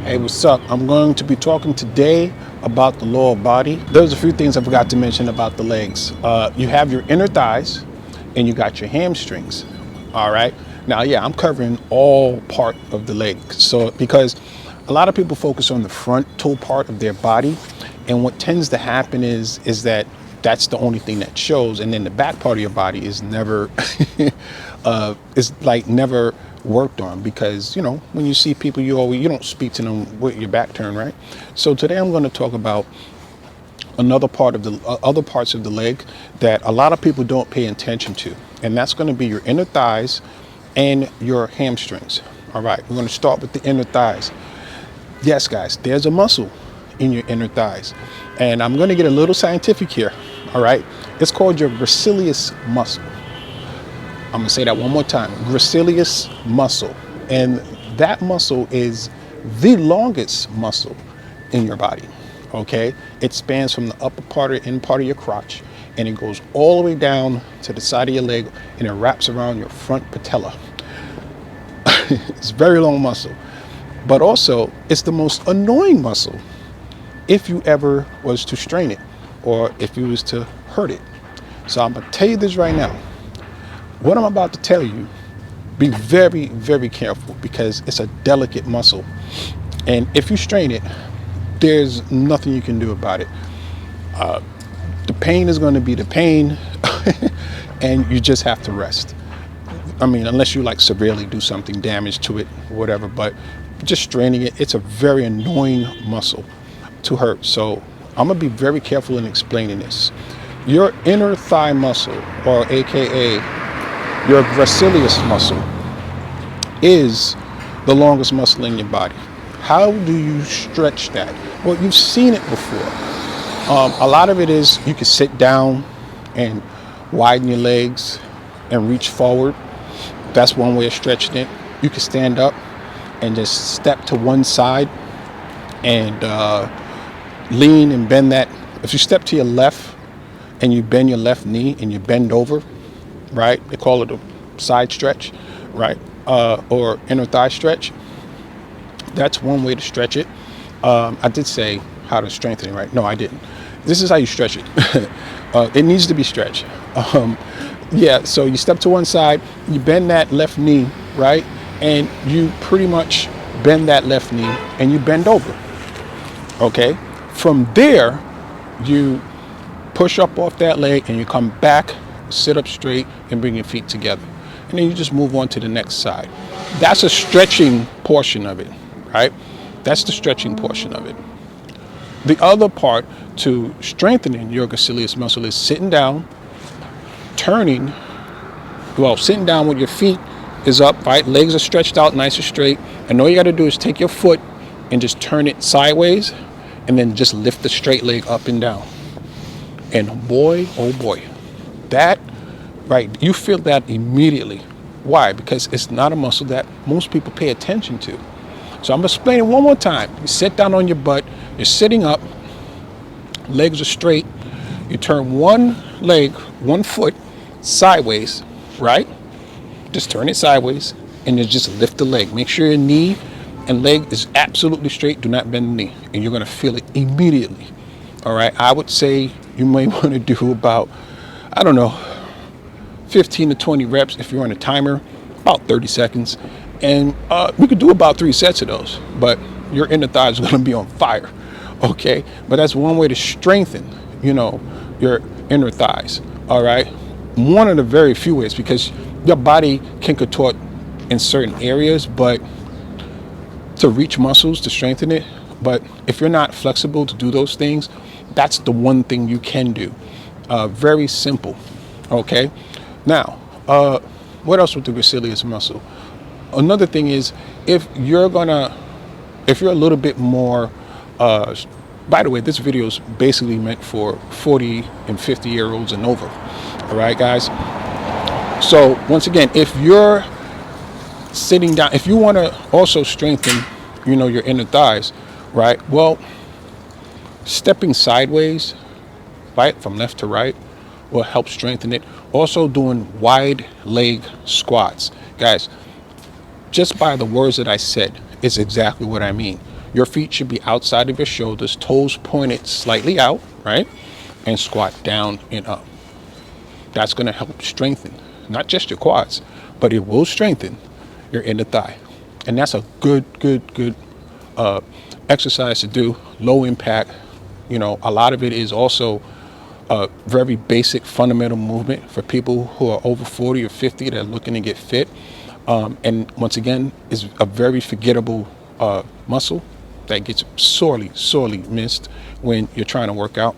Hey, what's up? I'm going to be talking today about the lower body. There's a few things I forgot to mention about the legs. You have your inner thighs and you got your hamstrings. All right. Now, yeah, I'm covering all part of the leg. So because a lot of people focus on the frontal part of their body, and what tends to happen is that that's the only thing that shows, and then the back part of your body is never is like never worked on, because when you see people, you don't speak to them with your back turned, right? So today I'm going to talk about another part of the other parts of the leg that a lot of people don't pay attention to, and that's going to be your inner thighs and your hamstrings. All right, we're going to start with the inner thighs. Yes, guys, there's a muscle in your inner thighs, and I'm going to get a little scientific here. All right, it's called your gracilis muscle. I'm going to say that one more time: gracilis muscle. And that muscle is the longest muscle in your body. Okay, it spans from the upper part or end part of your crotch, and it goes all the way down to the side of your leg, and it wraps around your front patella. It's a very long muscle, but also it's the most annoying muscle if you ever was to strain it, or if you was to hurt it. So I'm gonna tell you this right now. What I'm about to tell you, be very, very careful, because it's a delicate muscle, and if you strain it, there's nothing you can do about it. The pain is going to be the pain, and you just have to rest. I mean, unless you like severely do something damage to it, whatever, but just straining it, it's a very annoying muscle to hurt. So I'm gonna be very careful in explaining this. Your inner thigh muscle, or AKA your gracilis muscle, is the longest muscle in your body. How do you stretch that? Well, you've seen it before. A lot of it is you can sit down and widen your legs and reach forward. That's one way of stretching it. You can stand up and just step to one side and lean and bend that. If you step to your left and you bend your left knee and you bend over, right? They call it a side stretch, right? Or inner thigh stretch. That's one way to stretch it. I did say how to strengthen it, right? No, I didn't. This is how you stretch it. It needs to be stretched. Yeah, so you step to one side, you bend that left knee, right? And you pretty much bend that left knee and you bend over. Okay? From there, you push up off that leg and you come back, sit up straight, and bring your feet together. And then you just move on to the next side. That's a stretching portion of it, right? That's the stretching portion of it. The other part to strengthening your gracilis muscle is sitting down, sitting down with your feet is up, right? Legs are stretched out nice and straight. And all you got to do is take your foot and just turn it sideways, and then just lift the straight leg up and down. And boy, oh boy, that, right, you feel that immediately. Why? Because it's not a muscle that most people pay attention to. So I'm explaining one more time. You sit down on your butt, you're sitting up, legs are straight, you turn one leg, one foot sideways, right? Just turn it sideways and then just lift the leg. Make sure your knee and leg is absolutely straight. Do not bend the knee, and you're going to feel it immediately. All right. I would say you may want to do about, 15 to 20 reps if you're on a timer, about 30 seconds. And we could do about 3 sets of those, but your inner thighs are going to be on fire. Okay. But that's one way to strengthen, your inner thighs. All right. One of the very few ways, because your body can contort in certain areas, but to reach muscles, to strengthen it. But if you're not flexible to do those things, that's the one thing you can do. Very simple. Okay. Now, what else with the gracilis muscle? Another thing is, if you're a little bit more, by the way, this video is basically meant for 40 and 50-year-olds and over. All right, guys. So once again, if you're sitting down, if you want to also strengthen, your inner thighs, right? Well, stepping sideways, right, from left to right, will help strengthen it. Also doing wide leg squats. Guys, just by the words that I said, it's exactly what I mean. Your feet should be outside of your shoulders, toes pointed slightly out, right? And squat down and up. That's going to help strengthen not just your quads, but it will strengthen your inner thigh. And that's a good exercise to do, low impact. You know, a lot of it is also a very basic fundamental movement for people who are over 40 or 50 that are looking to get fit. And once again, is a very forgettable muscle that gets sorely missed when you're trying to work out.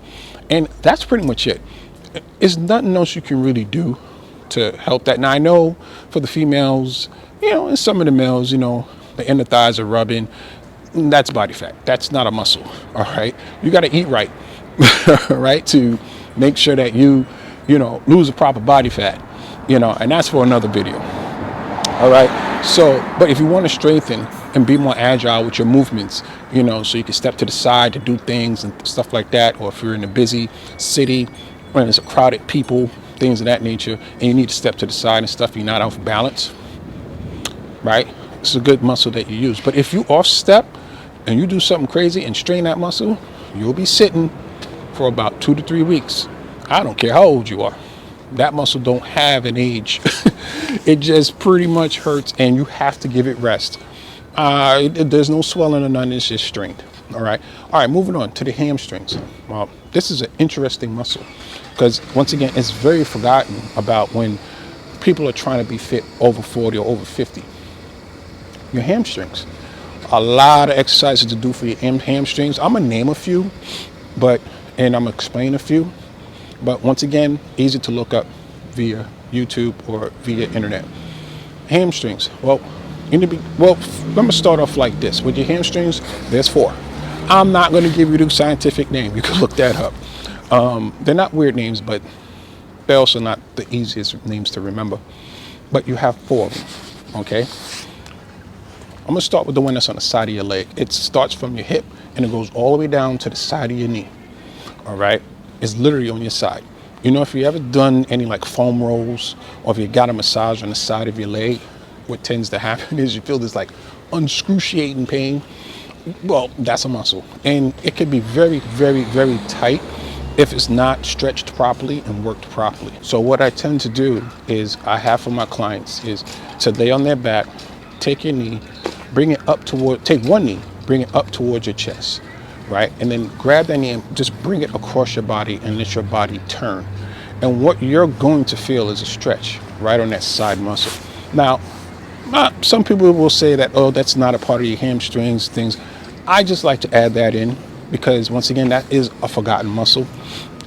And that's pretty much it. There's nothing else you can really do to help that. Now, I know for the females, you know, and some of the males, you know, the inner thighs are rubbing. That's body fat. That's not a muscle. All right. You got to eat right, right, to make sure that you know, lose the proper body fat, you know, and that's for another video. All right. So, but if you want to strengthen and be more agile with your movements, you know, so you can step to the side to do things and stuff like that, or if you're in a busy city when there's a crowded people, things of that nature, and you need to step to the side and stuff, you're not off balance, right? It's a good muscle that you use. But if you off step and you do something crazy and strain that muscle, you'll be sitting for about 2 to 3 weeks. I don't care how old you are. That muscle don't have an age. It just pretty much hurts, and you have to give it rest. There's no swelling or none. It's just strained. All right. Moving on to the hamstrings. Well, this is an interesting muscle because, once again, it's very forgotten about when people are trying to be fit over 40 or over 50. Your hamstrings. A lot of exercises to do for your hamstrings. I'm going to name a few, and I'm going to explain a few. But once again, easy to look up via YouTube or via internet. Hamstrings. Well, let me start off like this. With your hamstrings, there's 4. I'm not going to give you the scientific name. You can look that up. They're not weird names, but they're also not the easiest names to remember. But you have 4 of them, okay? I'm going to start with the one that's on the side of your leg. It starts from your hip, and it goes all the way down to the side of your knee, all right? It's literally on your side. You know, if you ever done any like foam rolls, or if you got a massage on the side of your leg, what tends to happen is you feel this like excruciating pain. Well, that's a muscle, and it can be very tight if it's not stretched properly and worked properly. So what I tend to do is, I have for my clients is to lay on their back, take your knee, bring it up toward, take one knee, bring it up towards your chest, right? And then grab that knee and just bring it across your body and let your body turn. And what you're going to feel is a stretch right on that side muscle. Now, some people will say that, oh, that's not a part of your hamstrings, things. I just like to add that in because, once again, that is a forgotten muscle.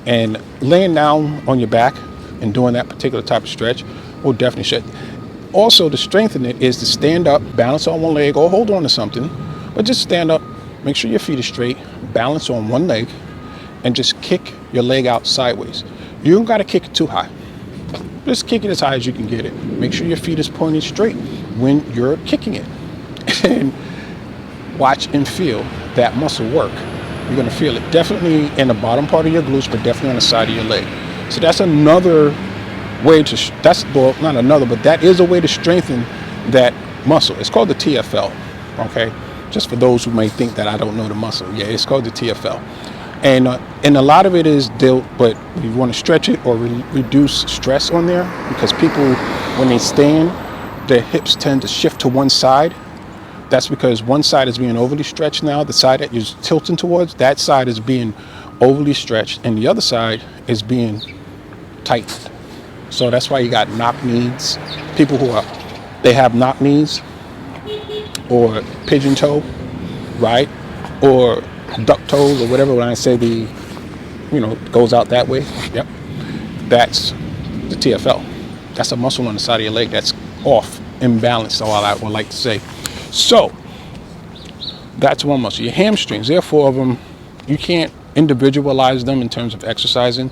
And laying down on your back and doing that particular type of stretch will definitely stretch. Also, to strengthen it is to stand up, balance on one leg, or hold on to something, but just stand up, make sure your feet are straight, balance on one leg, and just kick your leg out sideways. You don't got to kick it too high. Just kick it as high as you can get it. Make sure your feet is pointed straight when you're kicking it. And watch and feel that muscle work. You're going to feel it definitely in the bottom part of your glutes, but definitely on the side of your leg. So that's another way to, not another, but that is a way to strengthen that muscle. It's called the TFL, okay? Just for those who may think that I don't know the muscle. Yeah, it's called the TFL. And a lot of it is but you want to stretch it or reduce stress on there, because people, when they stand, their hips tend to shift to one side. That's because one side is being overly stretched now. The side that you're tilting towards, that side is being overly stretched, and the other side is being tightened. So that's why you got knock knees. People who they have knock knees or pigeon toe, right? Or duck toes or whatever. When I say goes out that way, yep, that's the TFL. That's a muscle on the side of your leg that's off, imbalanced, all I would like to say. So that's one muscle. Your hamstrings, there are 4 of them. You can't individualize them in terms of exercising.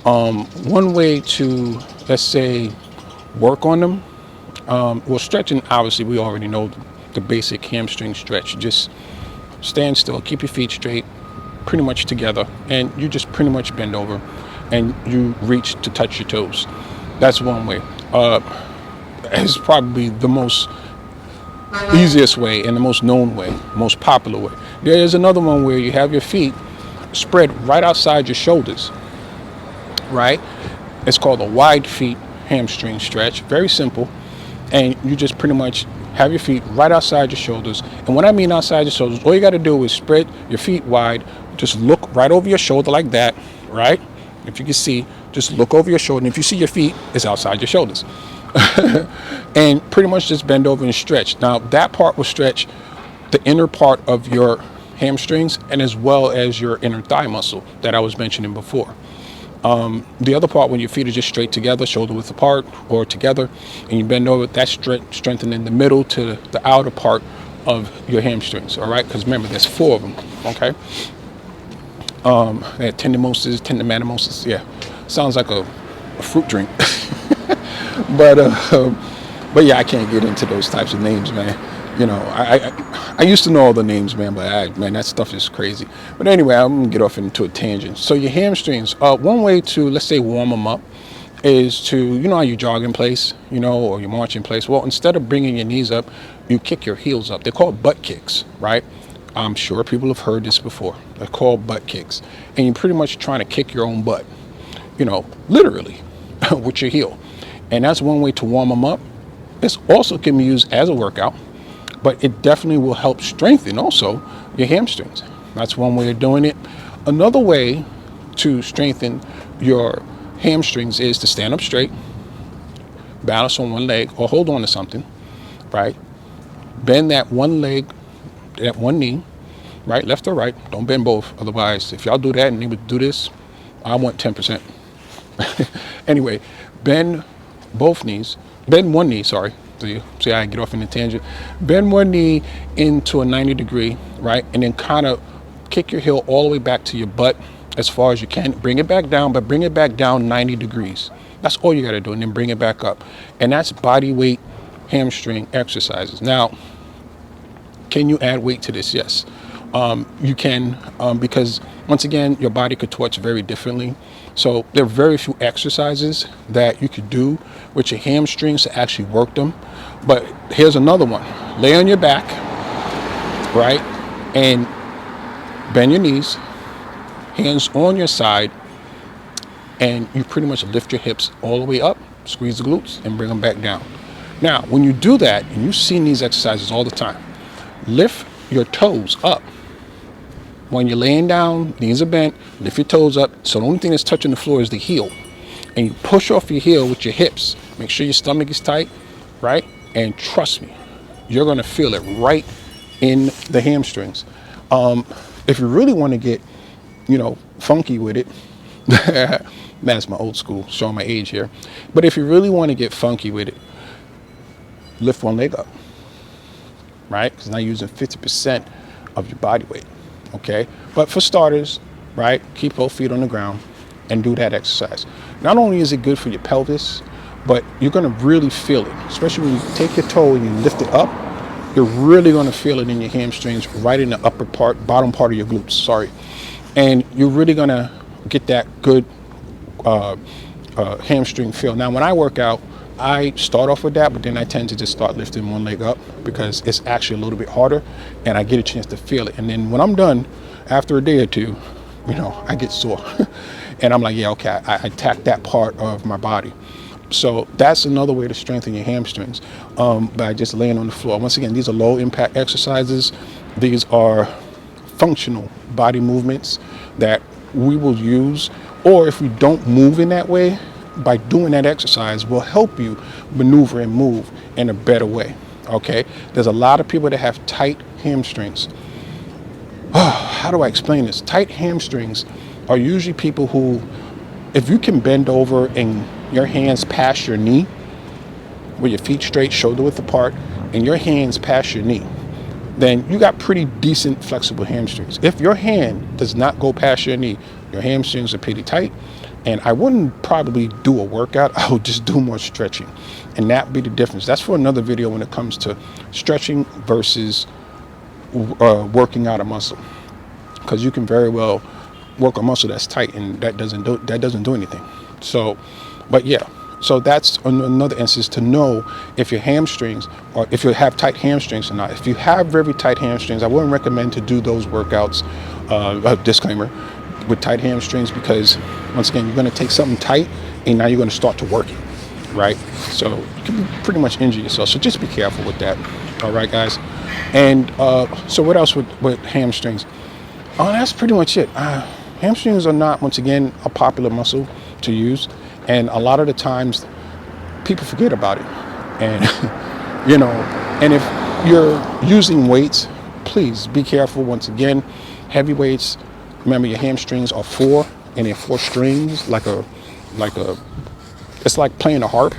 One way to, let's say, work on them, well, stretching, obviously we already know the basic hamstring stretch. Just stand still, keep your feet straight, pretty much together, and you just pretty much bend over and you reach to touch your toes. That's one way. It's probably the most easiest way and the most known way, most popular way. There is another one where you have your feet spread right outside your shoulders, right? It's called a wide feet hamstring stretch. Very simple. And you just pretty much have your feet right outside your shoulders. And when I mean outside your shoulders, all you got to do is spread your feet wide. Just look right over your shoulder like that, right? If you can see, just look over your shoulder. And if you see your feet, it's outside your shoulders. And pretty much just bend over and stretch. Now, that part will stretch the inner part of your hamstrings and as well as your inner thigh muscle that I was mentioning before. The other part, when your feet are just straight together, shoulder width apart or together, and you bend over, that's strengthening the middle to the outer part of your hamstrings, all right? Because remember, there's 4 of them, okay? They have tendinomosis, yeah. Sounds like a fruit drink. But yeah, I can't get into those types of names, man. You know, I used to know all the names, man, but man, that stuff is crazy. But anyway, I'm gonna get off into a tangent. So your hamstrings, one way to, let's say, warm them up is to, you know how you jog in place, you know, or you march in place. Well, instead of bringing your knees up, you kick your heels up. They're called butt kicks, right? I'm sure people have heard this before. They're called butt kicks. And you're pretty much trying to kick your own butt, you know, literally with your heel. And that's one way to warm them up. This also can be used as a workout, but it definitely will help strengthen also your hamstrings. That's one way of doing it. Another way to strengthen your hamstrings is to stand up straight, balance on one leg or hold on to something, right? Bend that one leg, that one knee, right, left or right. Don't bend both. Otherwise, if y'all do that and they would do this, I want 10%. Anyway, bend both knees, bend one knee, sorry. See how I get off in a tangent. Bend one knee into a 90 degree, right? And then kind of kick your heel all the way back to your butt as far as you can. Bring it back down, but bring it back down 90 degrees. That's all you got to do. And then bring it back up. And that's body weight hamstring exercises. Now, can you add weight to this? Yes. You can, because once again, your body contorts very differently. So there are very few exercises that you could do with your hamstrings to actually work them. But here's another one. Lay on your back, right? And bend your knees, hands on your side, and you pretty much lift your hips all the way up, squeeze the glutes, and bring them back down. Now, when you do that, and you've seen these exercises all the time, lift your toes up. When you're laying down, knees are bent, lift your toes up. So the only thing that's touching the floor is the heel. And you push off your heel with your hips. Make sure your stomach is tight, right? And trust me, you're gonna feel it right in the hamstrings. If you really wanna get, you know, funky with it, that's my old school, showing my age here. But if you really wanna get funky with it, lift one leg up, right? Because now you're using 50% of your body weight. Okay, but for starters, right, keep both feet on the ground and do that exercise. Not only is it good for your pelvis, but you're going to really feel it, especially when you take your toe and you lift it up. You're really going to feel it in your hamstrings, right in the upper part, bottom part of your glutes, sorry. And you're really going to get that good hamstring feel. Now, when I work out, I start off with that, but then I tend to just start lifting one leg up because it's actually a little bit harder and I get a chance to feel it. And then when I'm done, after a day or two, you know, I get sore and I'm like, yeah, okay, I attack that part of my body. So that's another way to strengthen your hamstrings, by just laying on the floor. Once again, these are low impact exercises. These are functional body movements that we will use, or if we don't move in that way, by doing that exercise will help you maneuver and move in a better way. Okay, there's a lot of people that have tight hamstrings. How do I explain this? Tight hamstrings are usually people who, if you can bend over and your hands past your knee, with your feet straight, shoulder width apart, and your hands past your knee, then you got pretty decent flexible hamstrings. If your hand does not go past your knee, your hamstrings are pretty tight. And I wouldn't probably do a workout. I would just do more stretching. And that be the difference. That's for another video when it comes to stretching versus working out a muscle. Because you can very well work a muscle that's tight and that doesn't do anything. So, but yeah, So that's another instance to know if your hamstrings, or if you have tight hamstrings or not. If you have very tight hamstrings, I wouldn't recommend to do those workouts, disclaimer, with tight hamstrings, because once again, you're going to take something tight and now you're going to start to work it, right? So you can pretty much injure yourself. So just be careful with that. All right, guys. And so what else with hamstrings? Oh, that's pretty much it. Hamstrings are not, once again, a popular muscle to use. And a lot of the times people forget about it. And, you know, and if you're using weights, please be careful. Once again, heavy weights, remember your hamstrings are 4, and they're 4 strings, it's like playing a harp.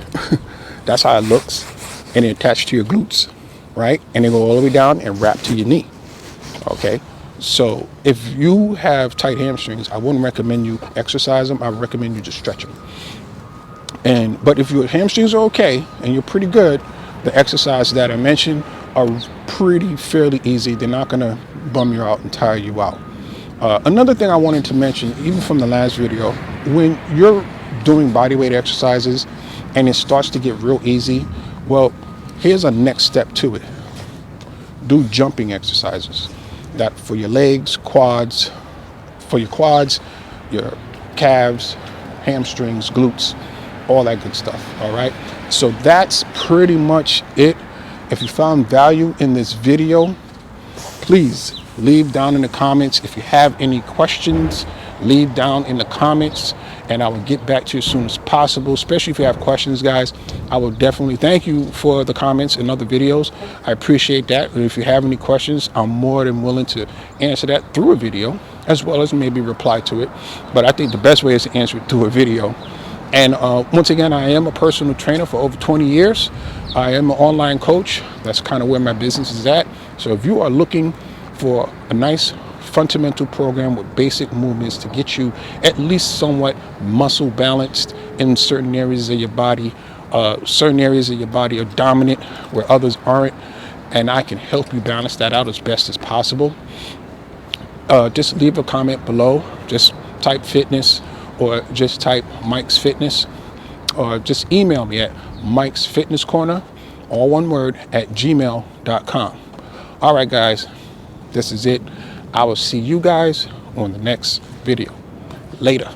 That's how it looks. And they're attached to your glutes, right? And they go all the way down and wrap to your knee. Okay. So if you have tight hamstrings, I wouldn't recommend you exercise them. I would recommend you just stretch them. But if your hamstrings are okay and you're pretty good, the exercises that I mentioned are fairly easy. They're not going to bum you out and tire you out. Another thing I wanted to mention, even from the last video, when you're doing bodyweight exercises and it starts to get real easy, well, here's a next step to it. Do jumping exercises. That for your legs, quads, your calves, hamstrings, glutes, all that good stuff. All right. So that's pretty much it. If you found value in this video, please leave down in the comments. If you have any questions, leave down in the comments and I will get back to you as soon as possible, especially if you have questions, guys. I will definitely thank you for the comments in other videos. I appreciate that. And if you have any questions, I'm more than willing to answer that through a video, as well as maybe reply to it. But I think the best way is to answer it through a video. And once again, I am a personal trainer for over 20 years. I am an online coach. That's kind of where my business is at. So if you are looking for a nice fundamental program with basic movements to get you at least somewhat muscle balanced in certain areas of your body, are dominant where others aren't, and I can help you balance that out as best as possible. Just leave a comment below. Just type fitness, or just type Mike's Fitness, or just email me at Mike's Fitness Corner, all one word, at gmail.com. All right, guys, this is it. I will see you guys on the next video. Later.